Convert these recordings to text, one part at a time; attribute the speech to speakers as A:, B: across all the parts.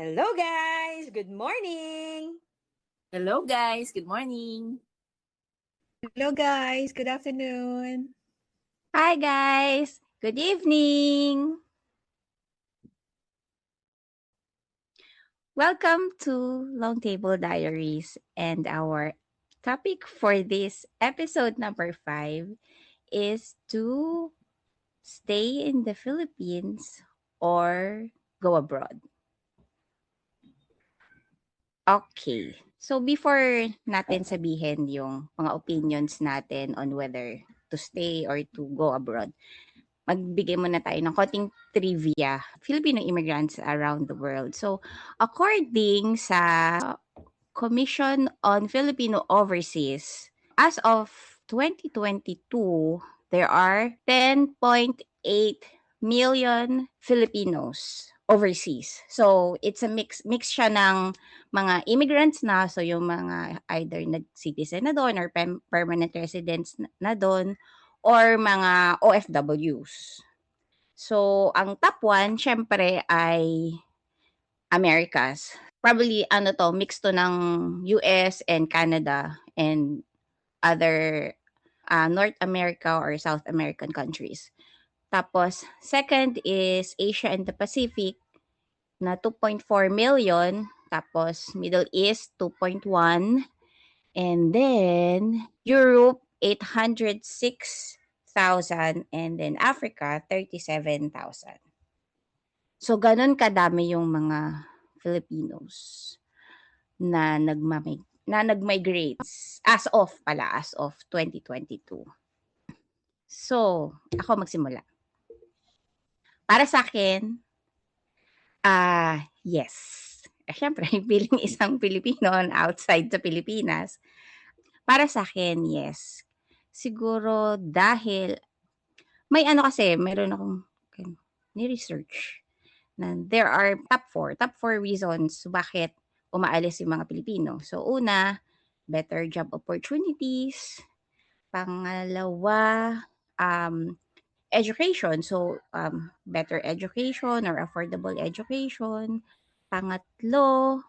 A: Hello guys! Good morning!
B: Hello guys, good morning.
C: Hello guys, good afternoon.
D: Hi guys, good evening. Welcome to Long Table Diaries, and our topic for this episode number 5 is to stay in the Philippines or go abroad. Okay. So before natin sabihin yung mga opinions natin on whether to stay or to go abroad, magbigay muna tayo ng konting trivia. Filipino immigrants around the world. So, according sa Commission on Filipino Overseas, as of 2022, there are 10.8 million Filipinos overseas. So, it's a mix siya ng mga immigrants na, so yung mga either nag-citizen na doon or permanent residents na doon, or mga OFWs. So, ang top 1, syempre, ay Americas. Probably, mix to ng US and Canada and other North America or South American countries. Tapos, second is Asia and the Pacific na 2.4 million. Tapos, Middle East, 2.1. And then, Europe, 806,000. And then, Africa, 37,000. So, ganun kadami yung mga Filipinos na nag-migrate as of 2022. So, ako magsimula. Para sa akin, yes. Syempre, bilang isang Pilipino outside sa Pilipinas, para sa akin, yes. Siguro dahil, meron akong ni-research na there are top 4 reasons bakit umaalis yung mga Pilipino. So, una, better job opportunities. Pangalawa, education. So, better education or affordable education. Pangatlo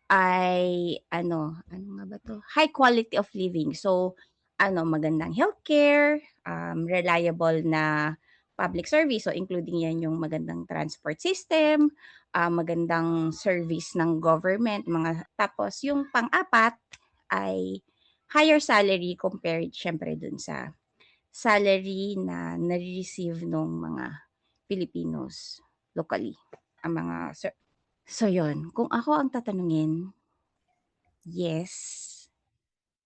D: ay ano nga ba 'to? High quality of living. So, magandang healthcare, reliable na public service. So, including yan yung magandang transport system, magandang service ng government, tapos yung pang-apat ay higher salary compared syempre dun sa salary na nare-receive nung mga Filipinos locally. So yun, kung ako ang tatanungin, yes.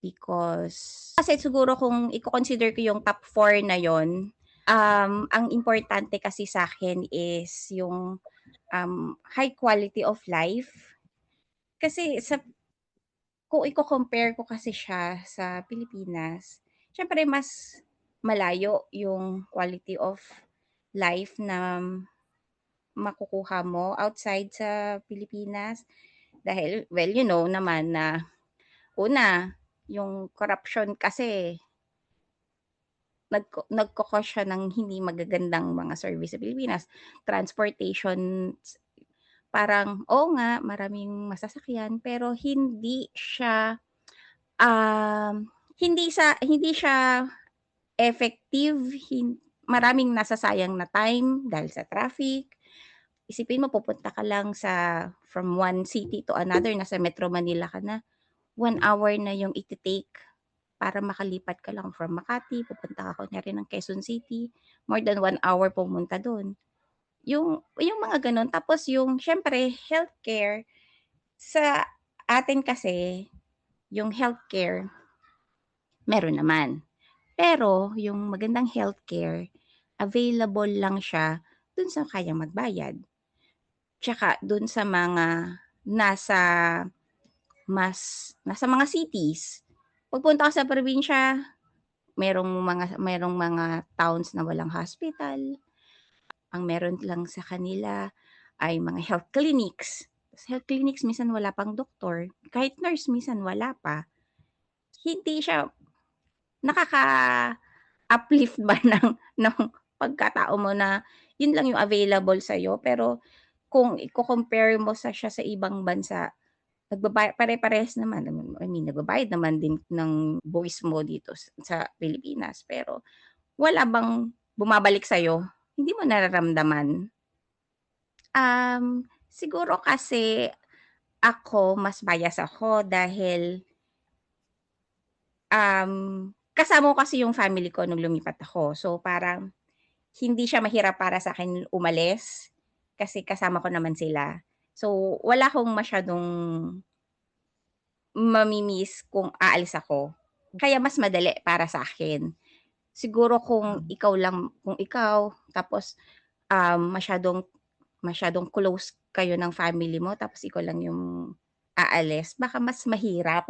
D: Because, kasi siguro kung i-consider ko yung top 4 na yon, ang importante kasi sa akin is yung high quality of life. Kasi kung i-compare ko kasi siya sa Pilipinas, syempre mas malayo yung quality of life na makukuha mo outside sa Pilipinas. Dahil, well, you know naman na una, yung corruption kasi nagko-cause siya ng hindi magagandang mga service sa Pilipinas. Transportation, parang, oo nga, maraming masasakyan, pero hindi siya effective, maraming nasasayang na time dahil sa traffic. Isipin mo, pupunta ka lang from one city to another, nasa Metro Manila ka na, 1 hour na yung iti-take para makalipat ka lang from Makati, pupunta ka kunyari ng Quezon City, more than 1 hour pumunta doon. Yung mga ganun. Tapos yung, syempre, healthcare, sa atin kasi, yung healthcare, meron naman. Pero, yung magandang healthcare, available lang siya dun sa kayang magbayad. Tsaka, dun sa mga nasa mga cities. Pagpunta ka sa probinsya, merong mga towns na walang hospital. Ang meron lang sa kanila ay mga health clinics. Sa health clinics, minsan wala pang doktor. Kahit nurse, minsan wala pa. Hindi siya nakaka-uplift ba ng pagkatao mo na yun lang yung available sa'yo. Pero kung i-compare mo siya sa ibang bansa, pare-parehas naman. I mean, nagbabayad naman din ng buwis mo dito sa Pilipinas. Pero wala bang bumabalik sa'yo? Hindi mo nararamdaman? Siguro kasi ako, mas bias ako dahil kasama ko kasi yung family ko nung lumipat ako. So, parang hindi siya mahirap para sa akin umalis kasi kasama ko naman sila. So, wala akong masyadong mami-miss kung aalis ako. Kaya mas madali para sa akin. Siguro kung ikaw tapos, masyadong close kayo ng family mo tapos ikaw lang yung aalis, baka mas mahirap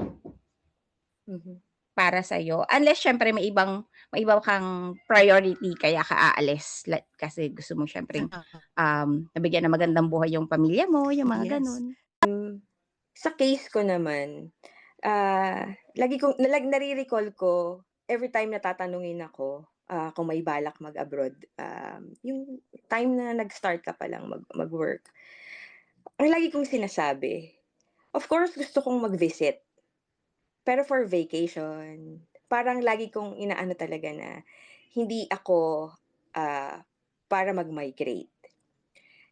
A: Mhm.
D: para sa'yo. Unless siyempre may iba kang priority kaya ka aalis kasi gusto mo siyempre nabigyan ng magandang buhay yung pamilya mo, yung mga
C: Yes.
D: gano'n.
A: Sa case ko naman, lagi kong nare-recall ko every time na tatanungin ako, kung may balak mag-abroad, yung time na nag-start ka pa lang mag-work. Ang lagi kong sinasabi, of course gusto kong mag-visit, pero for vacation. Parang lagi kong inaano talaga na hindi ako, para mag-migrate.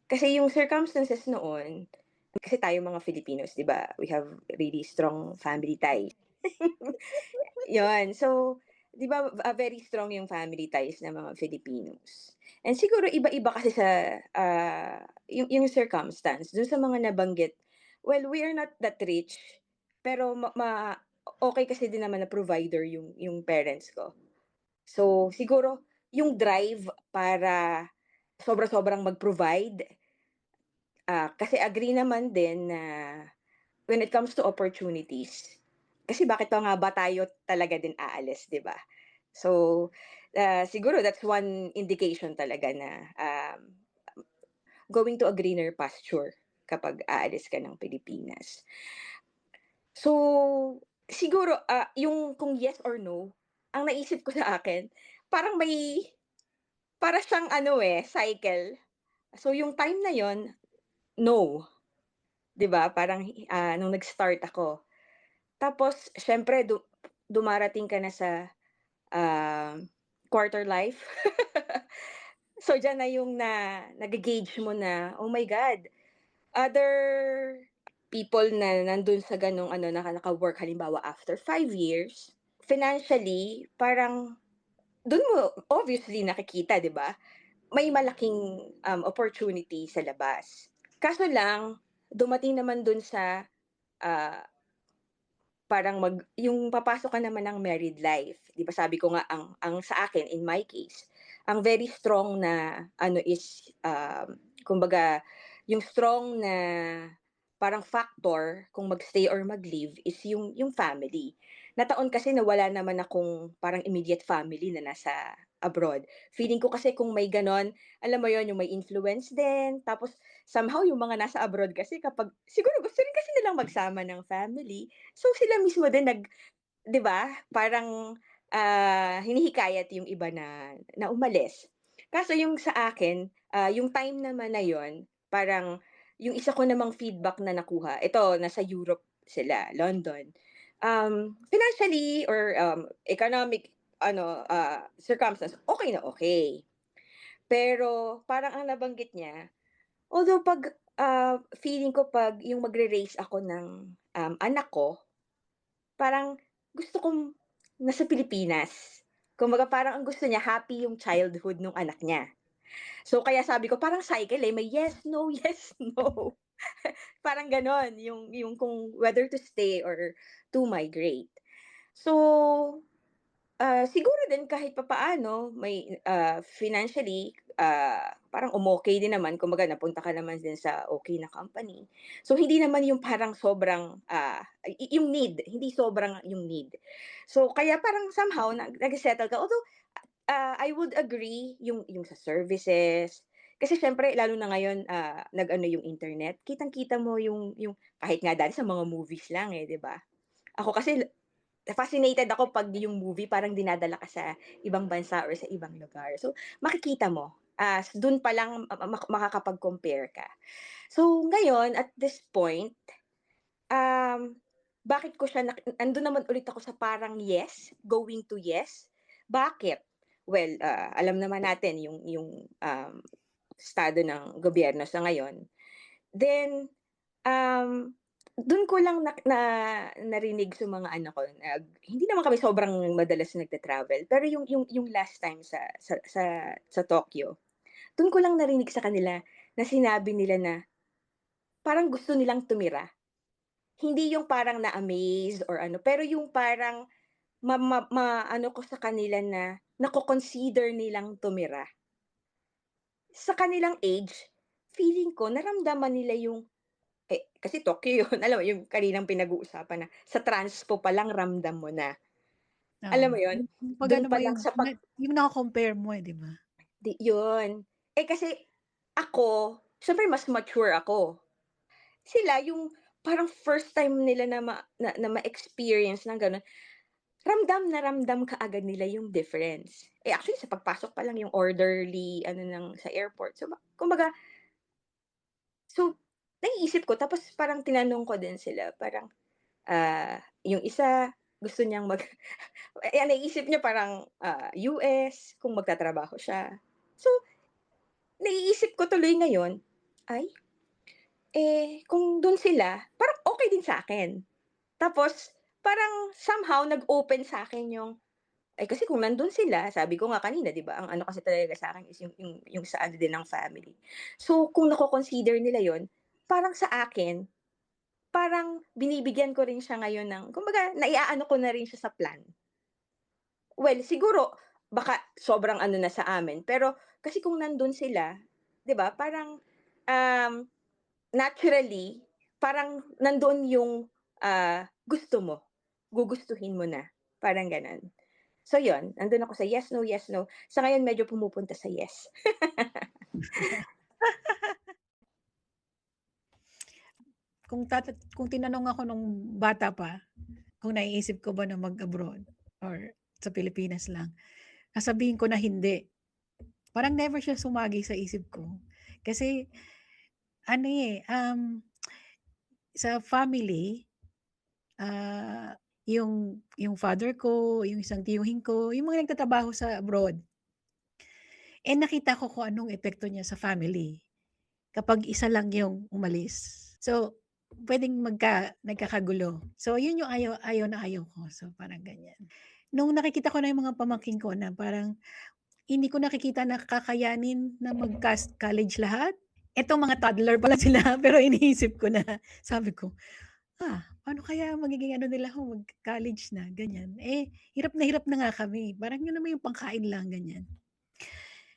A: Kasi yung circumstances noon, kasi tayo mga Filipinos, 'di ba, we have really strong family ties. Yun. So, 'di ba, very strong yung family ties ng mga Filipinos. And siguro iba-iba kasi sa, yung circumstance dun sa mga nabanggit. Well, we are not that rich, pero okey kasi din naman na provider yung parents ko. So, siguro yung drive para sobra-sobrang mag-provide, kasi agree naman din na when it comes to opportunities, kasi bakit pa nga ba tayo talaga din aalis, 'di ba? So, siguro that's one indication talaga na, going to a greener pasture kapag aalis ka ng Pilipinas. So, siguro, yung kung yes or no, ang naisip ko sa akin, parang para siyang ano, cycle. So, yung time na yon, no, 'di ba? Parang, nung nag-start ako. Tapos siyempre dumarating ka na sa, ah, quarter life. So diyan na yung nage-gauge mo na, "Oh my God, other people na nandun sa ganong ano, naka-work halimbawa after 5 years, financially parang dun mo obviously nakikita, 'di ba? May malaking, opportunity sa labas." Kaso lang dumating naman dun sa, ah parang yung papasok ka naman ng married life, 'di ba sabi ko nga ang sa akin in my case, ang very strong na ano is, kumbaga yung strong na parang factor kung mag-stay or mag-leave is yung family. Nataon kasi na wala naman akong parang immediate family na nasa abroad. Feeling ko kasi kung may gano'n, alam mo yon yung may influence din, tapos somehow yung mga nasa abroad kasi kapag siguro gusto rin kasi nilang magsama ng family. So, sila mismo din 'di ba, parang, hinihikayat yung iba na umalis. Kaso yung sa akin, yung time naman na yon parang yung isa ko namang feedback na nakuha, ito nasa Europe sila, London. Financially or, economic ano, circumstance, okey na okey. Pero parang ang nabanggit niya, although 'pag, feeling ko 'pag yung magre-raise ako ng, anak ko, parang gusto kong nasa Pilipinas. Kumbaga parang ang gusto niya happy yung childhood nung anak niya. So kaya sabi ko parang cycle, may yes, no, yes, no. Parang gano'n yung kung whether to stay or to migrate. So, siguro din kahit papaano may, financially, parang umokey din naman kumbaga napunta ka naman din sa okey na company. So hindi naman yung parang sobrang, yung need, hindi sobrang yung need. So kaya parang somehow nag-settle ka. Although, I would agree yung sa services, kasi siyempre lalo na ngayon, nag-ano yung internet, kitang-kita mo yung kahit nga dati sa mga movies lang, 'di ba? Ako kasi fascinated ako 'pag yung movie parang dinadala ka sa ibang bansa or sa ibang lugar. So, makikita mo. Dun pa lang makakapag-compare ka. So ngayon at this point, um, bakit ko siya andun naman ulit ako sa parang yes, going to yes. Bakit? Well, alam naman natin estado ng gobyerno sa ngayon. Then, dun ko lang narinig sa mga anak ko, hindi naman kami sobrang madalas nagta-travel, pero yung last time sa Tokyo, dun ko lang narinig sa kanila na sinabi nila na parang gusto nilang tumira. Hindi yung parang na-amaze or ano, pero yung parang ano ko sa kanila na nako-consider nilang tumira. Sa kanilang age, feeling ko naramdaman nila yung kasi Tokyo yun, alam mo yung kaninang pinag-uusapan na sa transpo pa lang ramdam mo na. Alam mo
C: Oo.
A: yun?
C: Yung
A: Dun
C: pag-ano
A: pa
C: mo
A: lang sa
C: yung nako-compare mo, eh, 'di ba?
A: yun. Kasi ako, siyempre mas mature ako. Sila yung parang first time nila na ma-experience ng gano'n, ramdam na ramdam kaagad nila yung difference. Actually sa pagpasok pa lang yung orderly ano sa airport. So, kumbaga, so naiisip ko tapos parang tinanong ko din sila parang, yung isa gusto niyang naiisip niya parang, US kung magtatrabaho siya. So, naiisip ko tuloy ngayon, ay, kung dun sila, parang okey din sa'kin. Tapos parang somehow nag-open sa'kin kasi kung nandun sila, sabi ko nga kanina 'di ba, ang ano kasi talaga sa'kin is yung sa ano din ng family. So, kung nako-consider nila yun, parang sa akin, parang binibigyan ko rin siya ngayon ng kumbaga naiaano ko na rin siya sa plan. Well, siguro baka sobrang ano na sa amin, pero kasi kung nandun sila, 'di ba, parang, um, naturally, parang nandoon yung, gusto mo, gugustuhin mo na, parang gano'n. So 'yun, nandun ako sa yes, no, yes, no. Sa ngayon medyo pumupunta sa yes.
C: Kung tinanong ako nung bata pa, kung naiisip ko ba na mag-abroad or sa Pilipinas lang, sasabihin ko na hindi. Parang never siya sumagi sa isip ko. Kasi ano, sa family, ah, yung father ko, yung isang tiyuhin ko, yung mga nagtatrabaho sa abroad. Nakita ko kung anong epekto niya sa family kapag isa lang yung umalis. So, puwedeng nagkakagulo. So, yun yung ayaw ayaw na ayaw ko. So, parang ganyan. Nung nakikita ko na yung mga pamangkin ko na parang hindi ko nakikita na kakayanin na college lahat. Etong mga toddler pa lang sila pero iniisip ko na, sabi ko, paano kaya magiging ano nila kung mag-college na, ganyan. Hirap na nga kami. Parang yun naman yung pangkain lang, ganyan.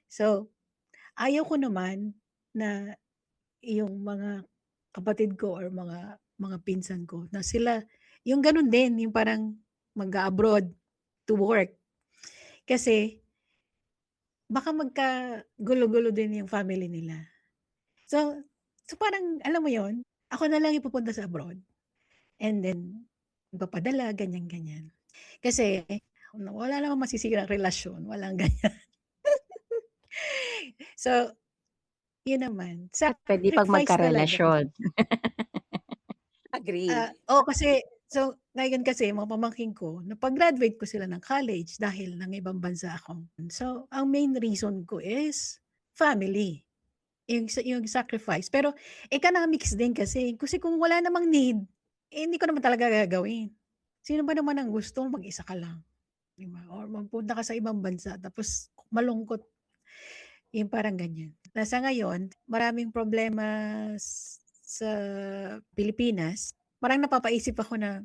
C: So, ayaw ko naman na yung mga kapatid ko or mga pinsan ko na sila yung gano'n din, yung parang mag-a-abroad to work. Kasi baka magkagulo-gulo din yung family nila. So parang alam mo yon, ako na lang yung pupunta sa abroad and then magpapadala, ganyan-ganyan. Kasi wala namang masisirang relasyon, walang ganyan. So, yun naman,
D: Puwede 'pag
C: sacrifice talaga.
D: magkarelasyon.
A: Agree.
C: Kasi ngayon kasi mga pamangkin ko, napag-graduate ko sila ng college dahil nang ibang bansa ako. So, ang main reason ko is family, yung sacrifice. Pero economics din kasi kung wala namang need, hindi ko naman talaga gagawin. Sino ba naman ang gusto mag-isa ka lang, 'di ba? Or magpunta ka sa ibang bansa tapos malungkot, yung parang ganyan. Sa ngayon, maraming problema sa Pilipinas. Parang napapaisip ako na,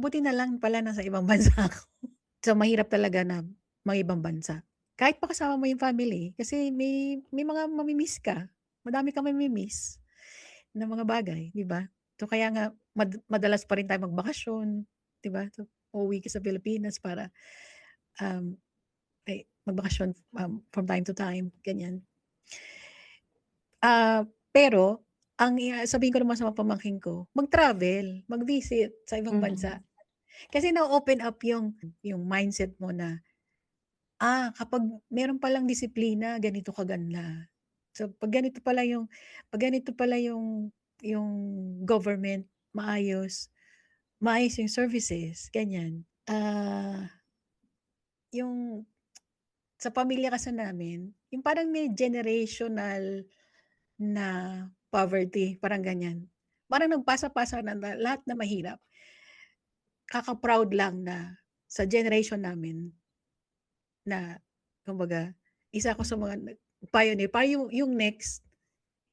C: buti na lang pala nasa ibang bansa ako. So, mahirap talaga na ibang bansa. Kahit pa kasama mo yung family, kasi may mga mami-miss ka. Madami kang mami-miss na mga bagay, 'di ba? So, kaya nga madalas pa rin tayo magbakasyon, 'di ba? So, uuwi ka sa Pilipinas para, um, magbakasyon, from time to time, ganyan. Pero ang sabihin ko naman sa mga pamangkin ko, mag-travel, mag-visit sa ibang bansa. Kasi na-o-open up yung mindset mo na kapag meron palang disiplina, ganito kaganda. So, pag ganito pala yung government, maayos yung services, ganyan. Yung sa pamilya kasi namin, yung parang may generational na poverty, parang ganyan. Parang nagpasa-pasa na lahat na mahirap. Kaka-proud lang na sa generation namin na kumbaga, isa ako sa mga pioneer. Parang yung next,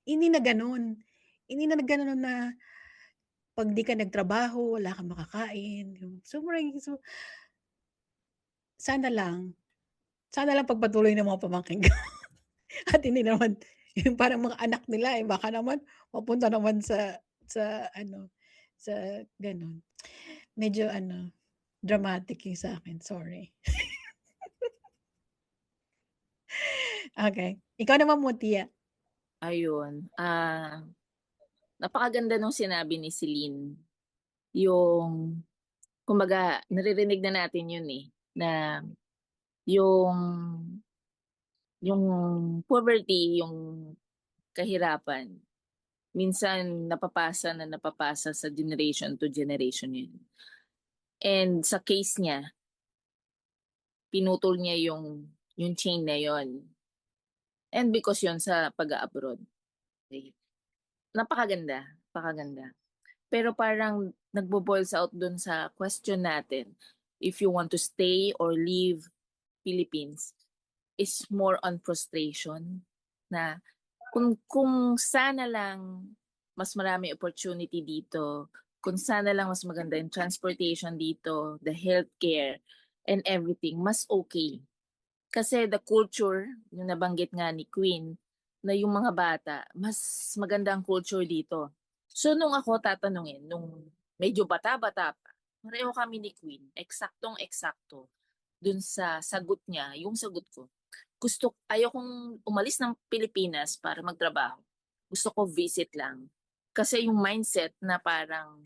C: hindi na gano'n. Hindi na gano'n na 'pag di ka nagtrabaho, wala kang makakain. So, sana lang pagpatuloy ng mga pamangkin ko at hindi naman yung parang mga anak nila, baka naman mapunta naman sa ano, sa gano'n. Medyo dramatic yung sa'kin, sorry. Okay. Ikaw naman, Mutia.
B: Ayun, napakaganda nung sinabi ni Celine. Yung, kumbaga, naririnig na natin yun na yung, yung poverty, yung kahirapan, minsan napapasa sa generation to generation yun. And sa case niya, pinutol niya yung chain na yon. And because yun sa pag-abroad. Okay. Napakaganda. Pero parang nagbo-boils out dun sa question natin, if you want to stay or leave Philippines, is more on frustration na kung sana lang mas marami opportunity dito, kung sana lang mas maganda yung transportation dito, the healthcare and everything, mas okay. Kasi the culture, yung nabanggit nga ni Queen, na yung mga bata, mas maganda ang culture dito. So nung ako tatanungin, nung medyo bata-bata pa, pareho kami ni Queen, eksaktong-eksakto, dun sa sagot niya, yung sagot ko. Ayokong umalis ng Pilipinas para magtrabaho. Gusto ko visit lang. Kasi yung mindset na parang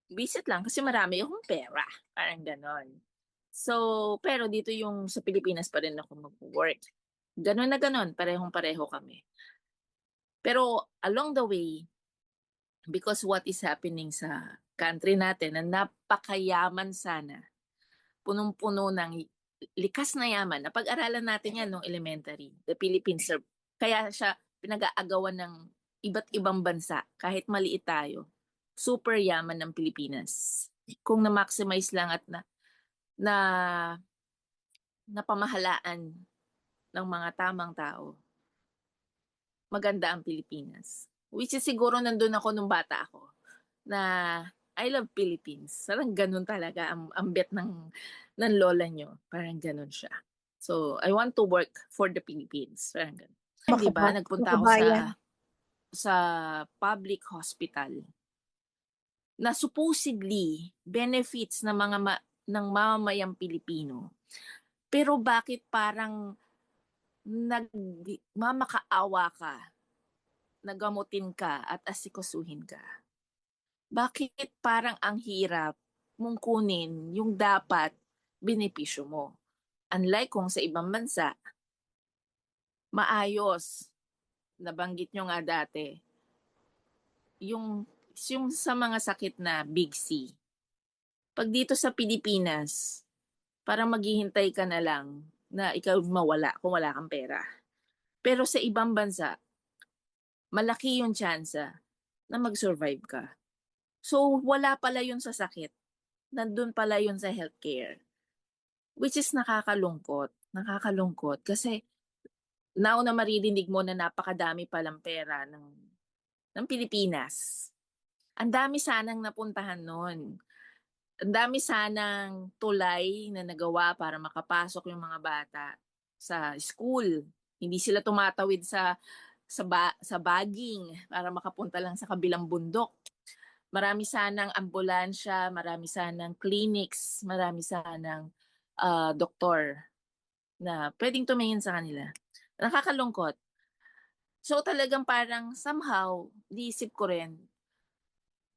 B: visit lang kasi marami akong pera. Parang ganon. So, pero dito yung sa Pilipinas pa rin ako mag-work. Ganon na ganon, parehong-pareho kami. Pero along the way, because what is happening sa country natin na napakayaman sana, punong-puno ng likas na yaman. Napag-aralan natin yan nung elementary, the Philippines. Kaya siya pinag-aagawan ng iba't ibang bansa, kahit maliit tayo. Super yaman ng Pilipinas. Kung na-maximize lang at na napamahalaan ng mga tamang tao, maganda ang Pilipinas. Which is siguro nandun ako nung bata ako na I love Philippines. Parang ganun talaga ang bet ng lola nyo. Parang ganun siya. So, I want to work for the Philippines. Parang ganun. Di ba? Nagpunta ako
C: Makabayan.
B: sa public hospital na supposedly benefits ng ng mamamayang Pilipino. Pero bakit parang mamakaawa ka, nagamutin ka at asikasuhin ka? Bakit parang ang hirap mong kunin yung dapat benepisyo mo? Unlike kung sa ibang bansa, maayos, nabanggit nyo nga dati, yung sa mga sakit na Big C. Pag dito sa Pilipinas, parang maghihintay ka na lang na ikaw mawala kung wala kang pera. Pero sa ibang bansa, malaki yung tsansa na mag-survive ka. So, wala pala yun sa sakit. Nandun pala yun sa healthcare. Which is nakakalungkot. Nakakalungkot. Kasi, nauna maririnig mo na napakadami palang pera ng Pilipinas. Ang dami sanang napuntahan nun. Ang dami sanang tulay na nagawa para makapasok yung mga bata sa school. Hindi sila tumatawid sa baging para makapunta lang sa kabilang bundok. Marami sanang ambulansya, marami sanang clinics, marami sanang doktor na pwedeng tumingin sa kanila. Nakakalungkot. So talagang parang somehow, diisip ko rin,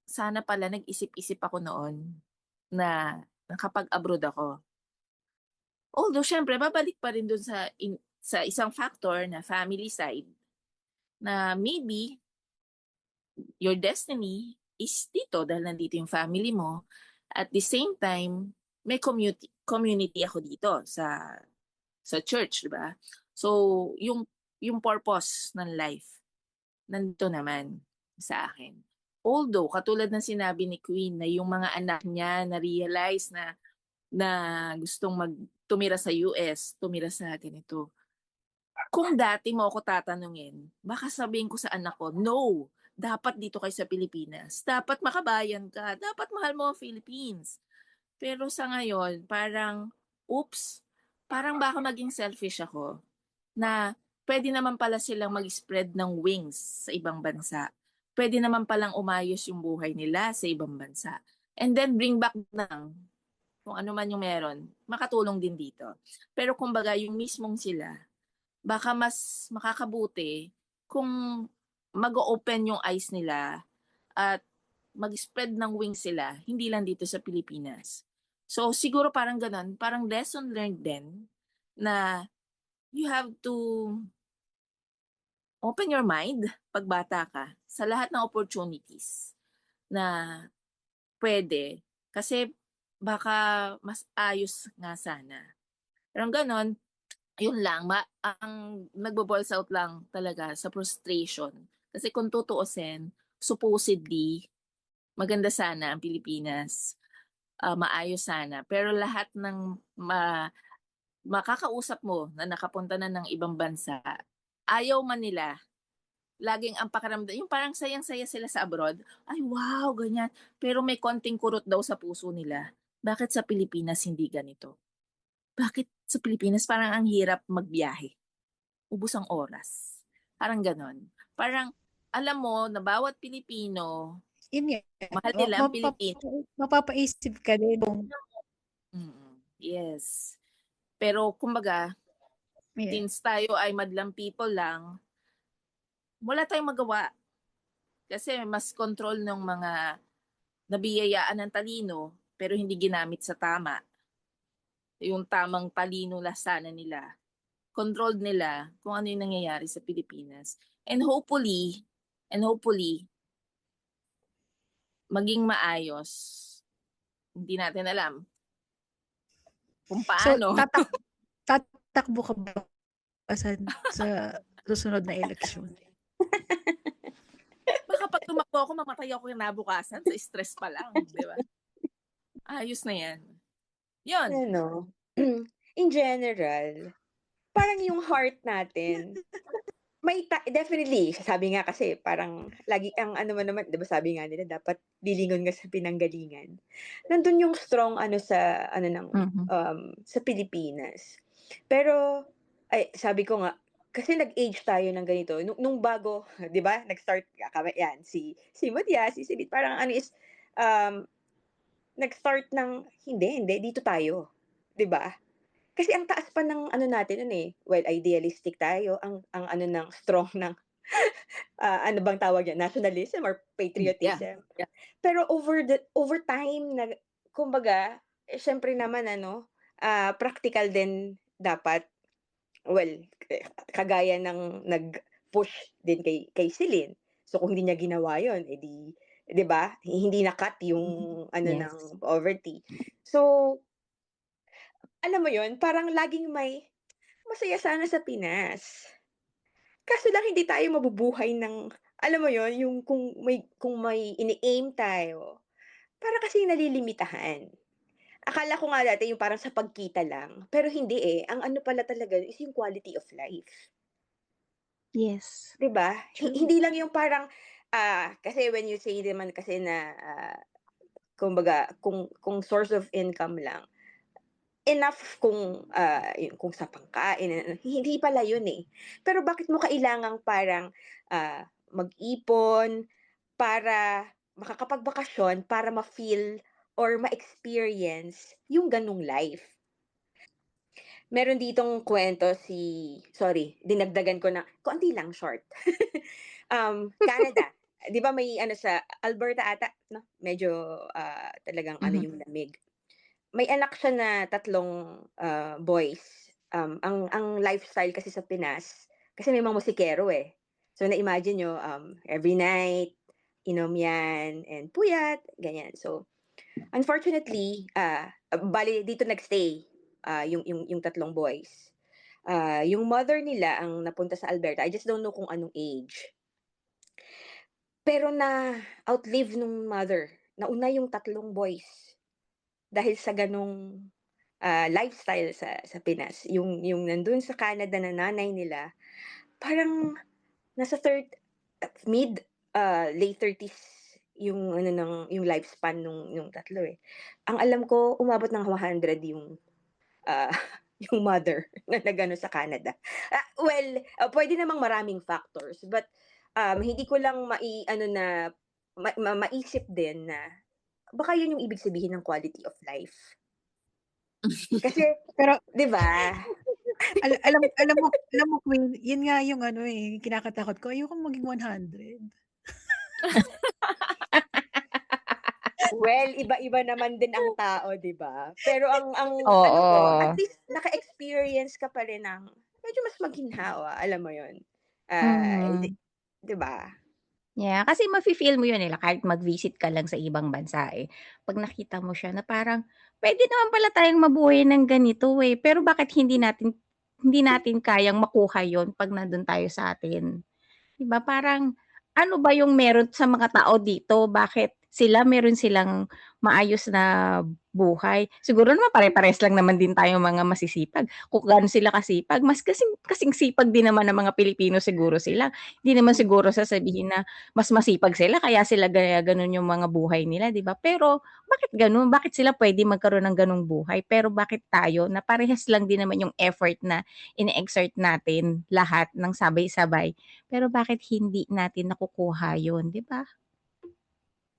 B: sana pala nag-isip-isip ako noon na nakapag-abroad ako. Although syempre babalik pa rin dun sa isang factor na family side na maybe your destiny is dito dahil nandito yung family mo. At the same time, may community ako dito sa church, di ba? So, yung purpose ng life nandito naman sa akin. Although, katulad ng sinabi ni Queen na yung mga anak niya na-realize na gustong tumira sa US, tumira sa ganito. Kung dati mo ako tatanungin, baka sabihin ko sa anak ko, no, dapat dito kayo sa Pilipinas. Dapat makabayan ka. Dapat mahal mo ang Philippines. Pero sa ngayon, parang, oops, parang baka maging selfish ako na pwede naman pala silang mag-spread ng wings sa ibang bansa. Pwede naman palang umayos yung buhay nila sa ibang bansa. And then bring back ng kung ano man yung meron, makatulong din dito. Pero kumbaga, yung mismong sila, baka mas makakabuti kung mag-open yung eyes nila at mag-spread ng wings sila, hindi lang dito sa Pilipinas. So siguro parang ganun, parang lesson learned din na you have to open your mind pag bata ka sa lahat ng opportunities na pwede kasi baka mas ayos nga sana. Pero ganon, yun lang, ang nagbo-boils out lang talaga sa frustration. Kasi kung tutuusin, supposedly, maganda sana ang Pilipinas, maayos sana. Pero lahat ng makakausap mo na nakapunta na ng ibang bansa, ayaw man nila, laging ang pakiramdam, yung parang sayang-saya sila sa abroad, ay wow, ganyan. Pero may konting kurot daw sa puso nila. Bakit sa Pilipinas hindi ganito? Bakit sa Pilipinas parang ang hirap magbiyahe? Ubos ang oras. Parang ganon. Parang alam mo na bawat Pilipino,
C: Yun nga,
B: mahal nila ang Pilipino.
C: mapapaisip ka din kung
B: Yes. Pero kumbaga,
C: yeah.
B: since tayo ay madlang people lang, wala tayong magawa. Kasi mas control ng mga nabiyayaan ng talino pero hindi ginamit sa tama. Yung tamang talino na sana nila. Controlled nila kung ano yung nangyayari sa Pilipinas. And hopefully, maging maayos. Hindi natin alam kung
C: So,
B: paano.
C: tatakbo ka ba sa susunod na eleksyon?
B: Baka pag tumakbo ako, mamatay ako kinabukasan sa stress pa lang. Di ba? Ayos na yan. Yun.
A: Ano, in general, parang yung heart natin, definitely, sabi nga kasi, parang, lagi, ang ano man naman, di ba sabi nga nila, dapat lilingon ka sa pinanggalingan. Nandun yung strong, sa, sa Pilipinas. Pero, sabi ko nga, kasi nag-age tayo ng ganito, nung bago, di ba, nag-start, yan, si Matia, si Silid, parang nag-start ng, hindi, dito tayo. Di ba? Kasi ang taas pa ng natin well, idealistic tayo, ang ng strong ng, ano bang tawag yan, nationalism or patriotism.
B: Yeah.
A: Pero over time, kumbaga, syempre naman, practical din dapat, well, kagaya ng nag-push din kay Celine. So kung hindi niya ginawa yon, edi, 'di ba? Hindi na-cut yung
D: Yes.
A: ng poverty. So, alam mo yon, parang laging may masaya sana sa Pinas. Kaso lang hindi tayo mabubuhay ng, alam mo yon, yung kung may ini-aim tayo, para kasi nalilimitahan. Akala ko nga dati yung parang sa pagkita lang, pero hindi Ang ano pala talaga is yung quality of life.
D: Yes.
A: 'Di ba?
D: True.
A: Hindi lang yung parang, kasi when you say naman kasi na, kumbaga kung source of income lang, enough kung sa pangkain, hindi pala yun Pero bakit mo kailangang parang, mag-ipon para makakapagbakasyon, para ma-feel or ma-experience yung ganung life? Meron ditong kwento dinagdagan ko na konti lang, short. Canada, 'di ba may sa Alberta ata 'no, medyo, talagang
D: Mhm.
A: yung lamig. may anak siya na 3 boys. Ang lifestyle kasi sa Pinas, kasi may mga musikero, eh. So, na-imagine niyo, every night, inom 'yan and puyat, ganyan. So, unfortunately, bale dito nag-stay, yung 3 boys. Yung mother nila ang napunta sa Alberta, I just don't know kung anong age. Pero na-outlive nung mother, nauna yung 3 boys dahil sa gano'ng, lifestyle sa Pinas. Yung nandun sa Canada na nanay nila, parang nasa late 30s yung ano yung lifespan yung 3 eh. Ang alam ko umabot ng 100 yung, ah, yung mother na nag-ano sa Canada. Puwede namang maraming factors but, hindi ko lang mai-ano na maisip din na baka yun yung ibig sabihin ng quality of life. Kasi
C: Pero
A: 'di ba?
C: alam mo Queen, yun nga yung ano, eh, kinakatakot ko, ayokong maging 100.
A: Well, iba-iba naman din ang tao, 'di ba? Pero ang ano ko, at
D: Oo.
A: least naka-experience ka pa rin ng medyo mas maginhawa, alam mo 'yun?
D: Mhm.
A: 'Di ba?
D: Yeah, kasi mafi-feel mo yun, eh, kahit mag-visit ka lang sa ibang bansa, eh. 'Pag nakita mo siya na parang, puwede naman pala tayong mabuhay ng ganito, eh, pero bakit hindi natin kayang makuha yun 'pag nandun tayo sa atin? 'Di ba parang, ano ba yung meron sa mga tao dito, bakit meron silang maayos na buhay? Siguro naman pare-parehas lang naman din tayong mga masisipag, kung gaano sila kasipag mas kasing kasing sipag din naman ng mga Pilipino siguro sila. Hindi naman siguro sasabihin na mas masipag sila kaya sila gano'n yung mga buhay nila, 'di ba? Pero bakit gano'n? Bakit sila puwede magkaroon ng gano'ng buhay, pero bakit tayo na parehas lang din naman yung effort na ine-exert natin lahat ng sabay-sabay, pero bakit hindi natin nakukuha yun, 'di ba?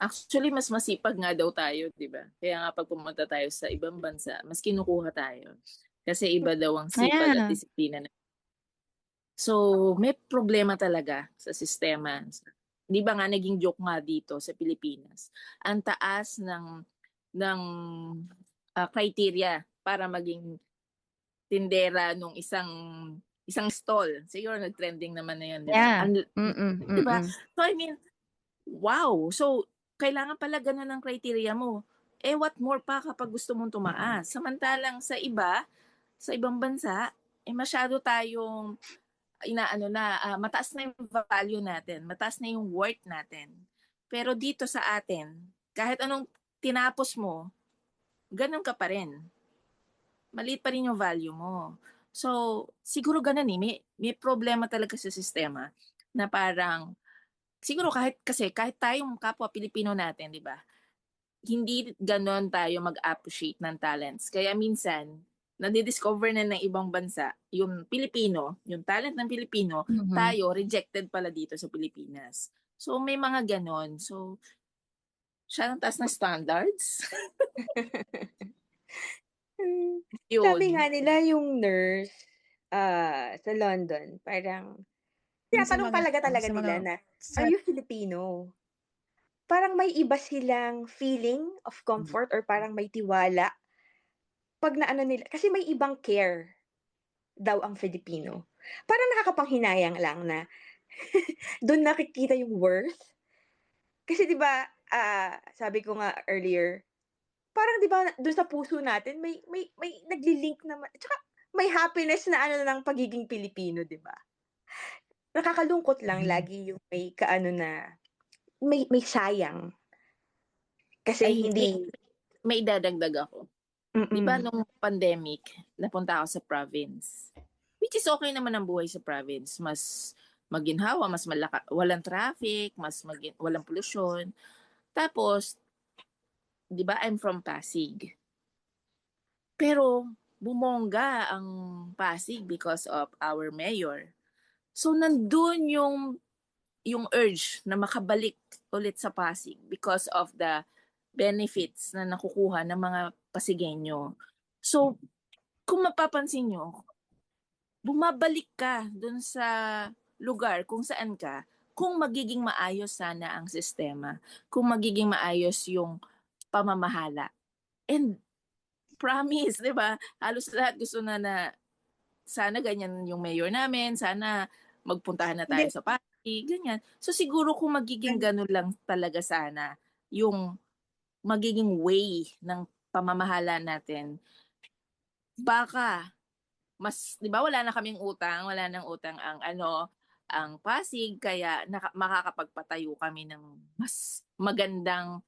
B: Actually, mas masipag nga daw tayo, 'di ba? Kaya nga 'pag pumunta tayo sa ibang bansa, mas kinukuha tayo. Kasi iba daw ang sipag at
D: Ayan.
B: disiplina. So, may problema talaga sa sistema. 'Di ba nga naging joke nga dito sa Pilipinas. Ang taas ng criteria para maging tindera nung isang stall. Siguro nag-trending naman na 'yun, 'di ba?
D: Yeah. Mm,
B: 'Di ba?
D: mm.
B: So I mean, wow! So, kailangan pala gano'n ang criteria mo. Eh, what more pa kapag gusto mong tumaas? Samantalang sa ibang bansa, eh, masyado tayong inaano na, mataas na yung value natin, mataas na yung worth natin. Pero dito sa atin, kahit anong tinapos mo, gano'n ka pa rin. Maliit pa rin yung value mo. So, siguro gano'n, eh, may problema talaga sa sistema na parang siguro kahit tayong kapwa Pilipino natin, 'di ba? Hindi gano'n tayo mag-appreciate ng talents. Kaya minsan, nadi-discover na ng ibang bansa yung Pilipino, yung talent ng Pilipino,
D: Mhm.
B: tayo rejected pala dito sa Pilipinas. So may mga gano'n. So, siya ang taas ng standards.
A: Hmm, sabi
B: Yun.
A: nga nila yung nurse, sa London parang
C: Yung sa
A: tinatanong
C: mga
A: talaga
C: sa
A: nila
C: mga
A: na,
C: sa
A: "Are you Filipino?" Parang may iba silang feeling of comfort or parang may tiwala 'pag naano nila kasi may ibang care daw ang Filipino. Parang nakakapanghinayang lang na dun nakikita yung worth. Kasi 'di ba, sabi ko nga earlier, parang 'di ba dun sa puso natin may nagli-link naman tsaka may happiness na ano ng pagiging Pilipino, 'di ba? Nakakalungkot lang
C: Mhm.
A: lagi yung may kaano na may sayang kasi
B: Ay,
A: hindi
B: may idadagdag ako. 'Di ba
A: mm.
B: nung pandemic, napunta ako sa province. Which is okay naman ang buhay sa province. Mas maginhawa, walang traffic, walang polusyon. Tapos, 'di ba, I'm from Pasig. Pero bumongga ang Pasig because of our mayor. So nandun yung urge na makabalik ulit sa Pasig because of the benefits na nakukuha ng mga Pasigueño. So, kung mapapansin nyo, bumabalik ka dun sa lugar kung saan ka, kung magiging maayos sana ang sistema, kung magiging maayos yung pamamahala. And promise, 'di ba? Halos lahat gusto na sana ganyan yung mayor namin, sana magpuntahan na tayo
C: Hindi,
B: sa Pasig, ganyan. So siguro kung magiging ganun lang talaga sana yung magiging way ng pamamahala natin, baka mas 'di ba wala na kaming utang, wala nang utang ang ang Pasig kaya makakapagpatayo kami ng mas magandang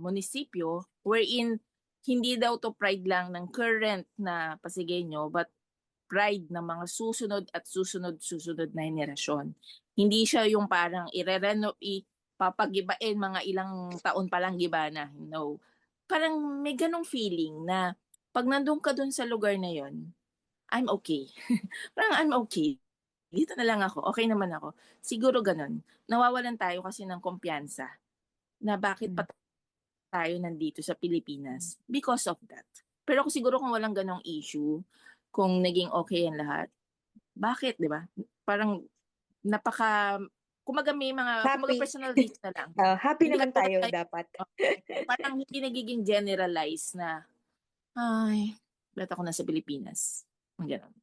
B: munisipyo wherein hindi daw to pride lang ng current na Pasigueño but pride ng mga susunod at susunod na henerasyon. Hindi siya yung parang ipapagibain mga ilang taon pa lang giba na. No. Parang may ganong feeling na pag nandun ka dun sa lugar na yon, I'm okay. Parang I'm okay. Dito na lang ako. Okay naman ako. Siguro ganun. Nawawalan tayo kasi ng kumpiyansa na bakit pa tayo nandito sa Pilipinas because of that. Pero siguro kung walang ganong issue, kung naging okay ang lahat, bakit, 'di ba? Parang kumaga may mga kumaga
A: Happy.
B: personal reason na lang.
A: Happy
B: Hindi
A: naman
B: katulad
A: tayo
B: tayo,
A: dapat.
B: parang hindi nagiging generalize na ay, ba't ako nasa Pilipinas? Ang ganun.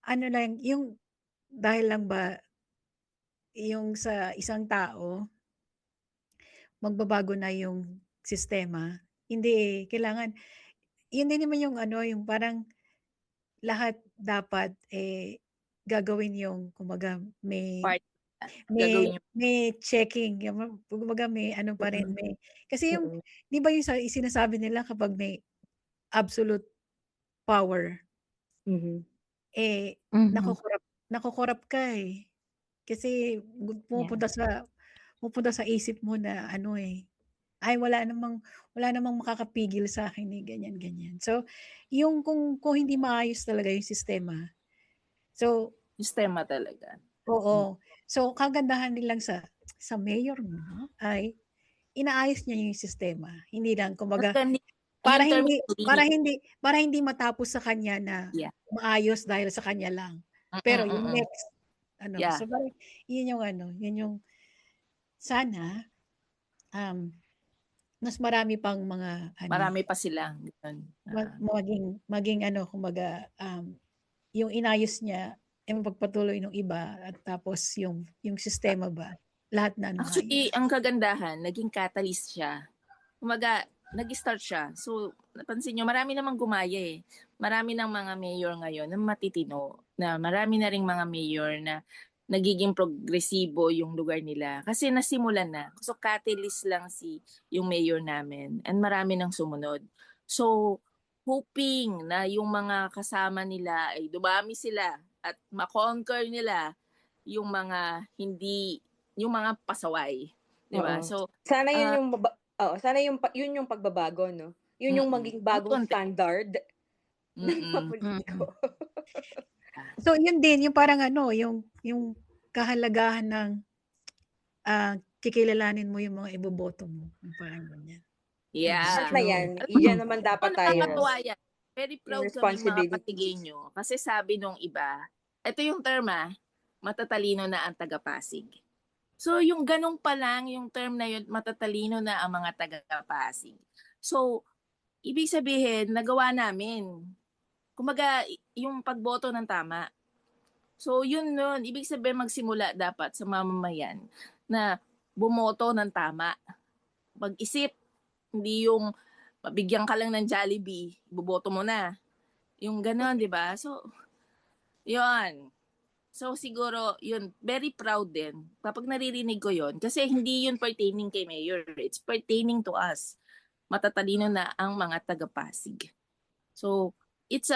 C: ano lang, yung dahil lang ba yung sa isang tao, magbabago na yung sistema. Hindi eh, kailangan, yun din naman yung yung parang lahat dapat gagawin yung kumbaga
B: Part gagawin yung
C: may checking, kumbaga may ano pa rin, kasi yung, di ba yung sinasabi nila kapag may absolute power,
A: Mhm.
D: Mhm.
C: nakokorap ka eh. Kasi pumupunta sa isip mo na ay wala namang makakapigil sa akin eh, ganyan, ganyan. So, yung kung hindi maayos talaga yung sistema, so,
B: sistema talaga.
C: oo. So, kagandahan din lang sa mayor mo ay inaayos niya yung sistema. Hindi lang kumbaga para
B: Yung term
C: hindi para hindi matapos sa kanya na
B: yeah.
C: maayos dahil sa kanya lang. Pero yung next
B: Yeah.
C: so parang yun yung sana mas marami pang mga
B: Marami pa silang ganun.
C: maging kumbaga yung inayos niya mapagpatuloy ng iba at tapos yung sistema ba lahat na
B: Actually,
C: maayos.
B: ang kagandahan, naging catalyst siya. Kumaga, nag-start siya. So, napansin nyo, marami namang gumaya eh. Marami ng mga mayor ngayon na matitino. Na marami na ring mga mayor na nagiging progresibo yung lugar nila. Kasi nasimulan na. So, catalyst lang yung mayor namin. And marami nang sumunod. So, hoping na yung mga kasama nila ay dumami sila at makonquer nila yung mga yung mga pasaway. Di ba?
A: Oo.
B: So,
A: Sana yun yung sana yun yung pagbabago, no? Yun yung maging bagong standard ng mga politiko.
C: So yun din yung parang yung kahalagahan ng kikilalanin mo yung mga iboboto mo, yung parang ganyan.
B: Yeah.
A: Part na yan. Iyan naman dapat tayo.
B: Nakakatuwa yan. Very proud kami mga
A: Responsibility.
B: Pasigueño. Kasi sabi nung iba, ito yung term matatalino na ang taga-Pasig. So yung ganong pa lang, yung term na yun, matatalino na ang mga taga-Pasig. So, ibig sabihin, nagawa namin. Kumaga, yung pagboto ng tama. So yun nun, ibig sabihin magsimula dapat sa mamamayan na bumoto ng tama. Mag-isip, hindi yung mabigyan ka lang ng Jollibee, boboto mo na. Yung gano'n, di ba? So, yun. So, siguro, yun, very proud din. Kapag naririnig ko yun, kasi hindi yun pertaining kay Mayor. It's pertaining to us. Matatalino na ang mga taga-Pasig. So, it's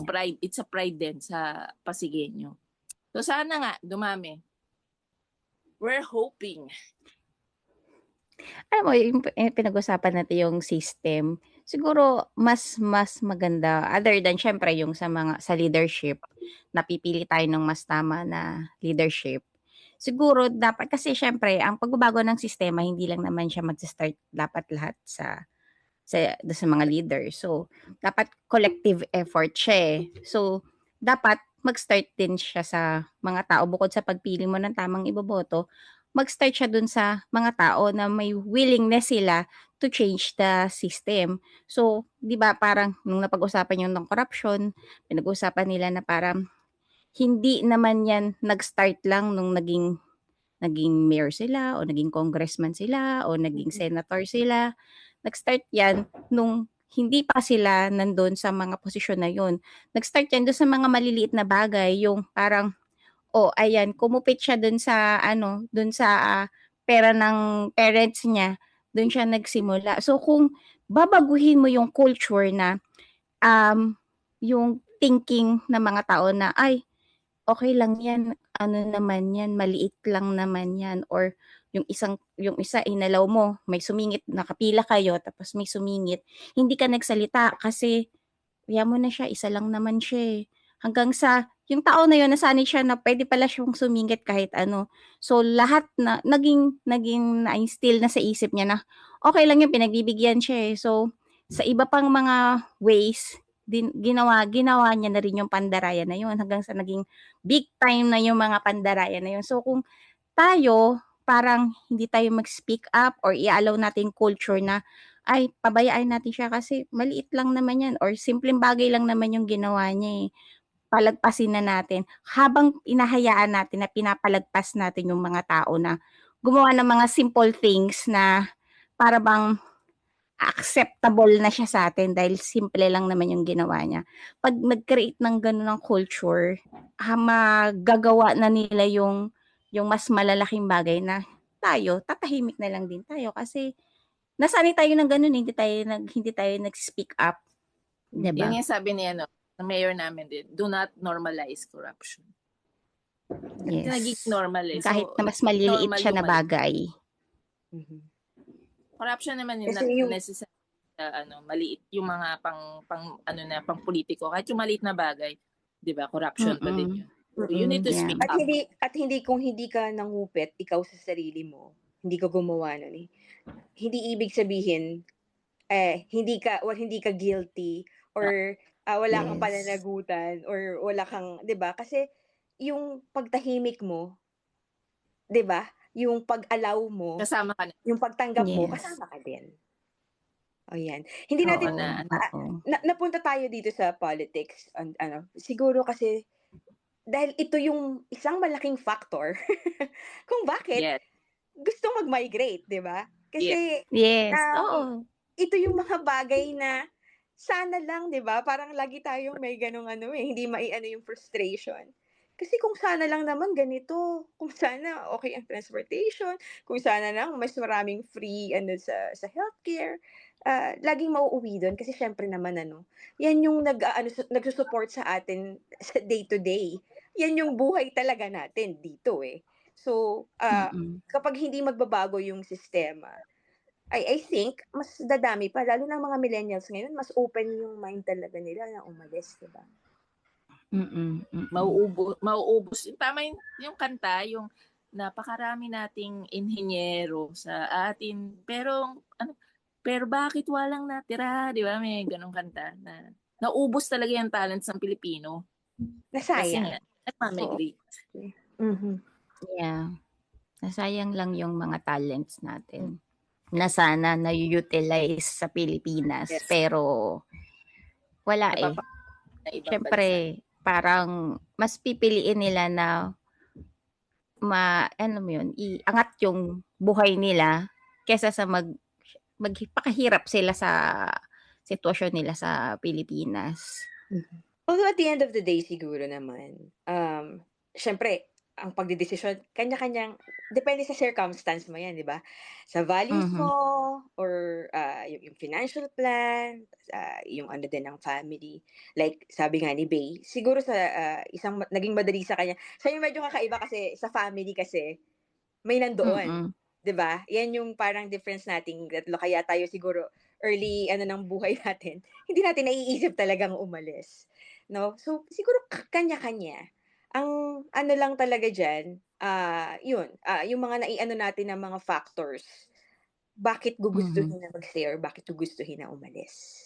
B: pride. It's a pride din sa Pasigueño. So, sana nga, dumami. We're hoping.
D: Alam mo, yung pinag-usapan natin yung system, siguro mas maganda, other than syempre yung sa leadership, napipili tayo ng mas tama na leadership. Siguro dapat, kasi syempre, ang pagbabago ng sistema, hindi lang naman siya mag-start dapat lahat sa mga leaders. So, dapat collective effort siya eh. So, dapat mag-start din siya sa mga tao. Bukod sa pagpili mo ng tamang iboboto, mag-start siya dun sa mga tao na may willingness sila to change the system. So, 'di ba parang nung napag-usapan yung ng corruption, pinag-usapan nila na parang hindi naman yan nag-start lang nung naging mayor sila o naging congressman sila o naging senator sila. Nag-start yan nung hindi pa sila nandun sa mga posisyon na yun. Nag-start yan doon sa mga maliliit na bagay, yung parang ayan, kumupit siya dun sa dun sa pera ng parents niya, dun siya nagsimula. So kung babaguhin mo yung culture na yung thinking ng mga tao na ay okay lang yan, ano naman yan, maliit lang naman yan, or yung isa inalaw mo, may sumingit, nakapila kayo tapos may sumingit, hindi ka nagsalita kasi kaya mo na siya, isa lang naman siya eh. Hanggang sa, yung tao na yun, nasanay siya na pwede pala siyang sumingit kahit ano. So, lahat na, naging na-instill na sa isip niya na, okay lang yun, pinagbibigyan siya eh. So, sa iba pang mga ways, ginawa niya na rin yung pandaraya na yun, hanggang sa naging big time na yung mga pandaraya na yun. So, kung tayo, parang hindi tayo mag-speak up or i-allow natin culture na ay pabayaan natin siya kasi maliit lang naman yan or simpleng bagay lang naman yung ginawa niya eh. Palagpasin na natin habang inahayaan natin na pinapalagpas natin yung mga tao na gumawa ng mga simple things na para bang acceptable na siya sa atin dahil simple lang naman yung ginawa niya. Pag nag-create ng ganun ng culture, magagawa na nila yung mas malalaking bagay na tayo, tatahimik na lang din tayo kasi nasanay tayo ng ganun, hindi tayo nag-speak up, 'di ba?
B: Yun yung sabi niya, no, ng mayor namin din, do not normalize corruption. Kasi naging
D: Yes.
B: normal eh.
D: Kahit
B: So,
D: na mas maliliit
B: normal
D: siya
B: yung
D: na bagay.
B: corruption naman yung
A: Kasi
B: not
A: yung
B: necessary maliit yung mga pang politiko. Kahit yung maliit na bagay, 'di ba? Corruption pa din yun. So, you need to
D: Yeah.
B: speak
A: At
B: up.
A: hindi kung hindi ka nangupit ikaw sa sarili mo, hindi ka gumawa nun eh. Hindi ibig sabihin hindi ka guilty or wala kang
D: Yes.
A: pananagutan or wala kang 'di ba? Kasi yung pagtahimik mo, 'di ba? Yung pag-allow mo,
B: Kasama ka na.
A: yung pagtanggap mo,
D: Yes.
A: kasama ka din. O yan. Hindi
B: Oo,
A: natin
D: Oo.
A: napunta tayo dito sa politics siguro kasi dahil ito yung isang malaking factor kung bakit
B: Yes.
A: gustong mag-migrate, 'di ba? Kasi
D: Yes.
A: um,
D: Oo.
A: ito yung mga bagay na sana lang, 'di ba? Parang lagi tayong may ganung hindi maiano yung frustration. Kasi kung sana lang naman ganito, kung sana okay ang transportation, kung sana lang mas maraming free sa healthcare, laging mauuwi dun kasi siyempre naman yan yung nagsu-support sa atin sa day to day. Yan yung buhay talaga natin dito eh. So, kapag hindi magbabago yung sistema, I think mas dadami pa lalo na mga millennials ngayon mas open yung mind talaga nila na umalis, 'di ba?
B: Mauubos. Tama yung kanta, yung napakarami nating inhinyero sa atin. Pero bakit walang natira? Di ba? May ganong kanta na naubos talaga yung talents ng Pilipino. Kasi
A: Nasayang.
B: nga, nagmamigrate.
A: Mhm.
D: Yeah. Nasayang lang yung mga talents natin na sana na-utilize sa Pilipinas.
B: Yes.
D: Pero wala eh.
B: Na ibang
D: Siyempre, parang mas pipiliin nila na iangat yung buhay nila kesa sa magpakahirap sila sa sitwasyon nila sa Pilipinas.
A: Although at the end of the day siguro naman, siyempre ang pagdedesisyon kanya-kanyang depende sa circumstance mo 'yan, 'di ba? Sa values mo or yung financial plan, yung din ng family. Like sabi nga ni Bey, siguro sa isang naging madali sa kanya siya yung medyo kakaiba kasi sa family kasi may nandoon, 'di ba? 'Yan yung parang difference nating tatlo kaya tayo siguro early ng buhay natin, hindi natin naiisip talagang umalis, 'no? So, siguro kanya-kanya. Ang lang talaga diyan, yung mga naiano natin na mga factors, bakit gugustuhin na mag-stay or bakit gugustuhin na umalis.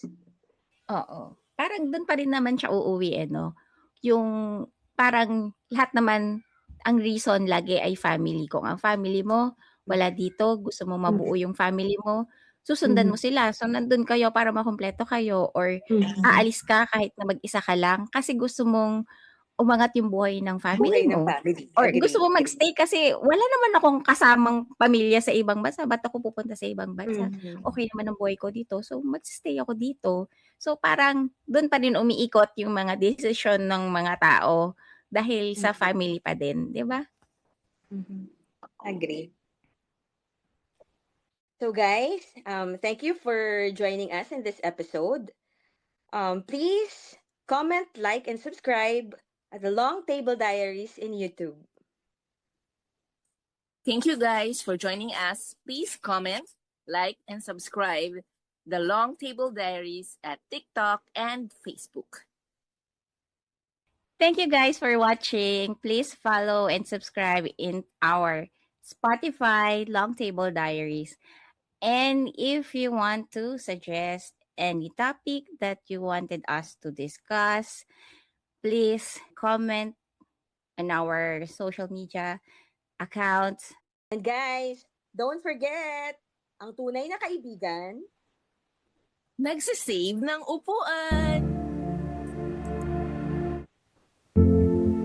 D: Oo. Parang dun pa rin naman siya uuwi eh, no? Yung parang lahat naman ang reason lagi ay family. Kung ang family mo wala dito, gusto mo mabuo yung family mo, susundan mo sila. So, nandun kayo para makumpleto kayo or aalis ka kahit na mag-isa ka lang kasi gusto mong umangat yung buhay ng family
A: Buhay ng
D: mo.
A: family.
D: Or
A: Agree,
D: gusto mo
A: agree.
D: magstay kasi wala naman akong kasamang pamilya sa ibang bansa. Ba't ako pupunta sa ibang bansa? Okay naman ang buhay ko dito. So, magstay ako dito. So, parang doon pa rin umiikot yung mga desisyon ng mga tao dahil sa family pa din, di ba?
A: Agree. So guys, thank you for joining us in this episode. Please comment, like, and subscribe at the Long Table Diaries in YouTube.
B: Thank you guys for joining us. Please comment, like, and subscribe the Long Table Diaries at TikTok and Facebook.
D: Thank you guys for watching. Please follow and subscribe in our Spotify Long Table Diaries. And if you want to suggest any topic that you wanted us to discuss, please comment on our social media accounts.
A: And guys, don't forget, ang tunay na kaibigan,
B: Nagsisave ng upuan!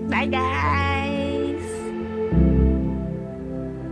D: Bye guys!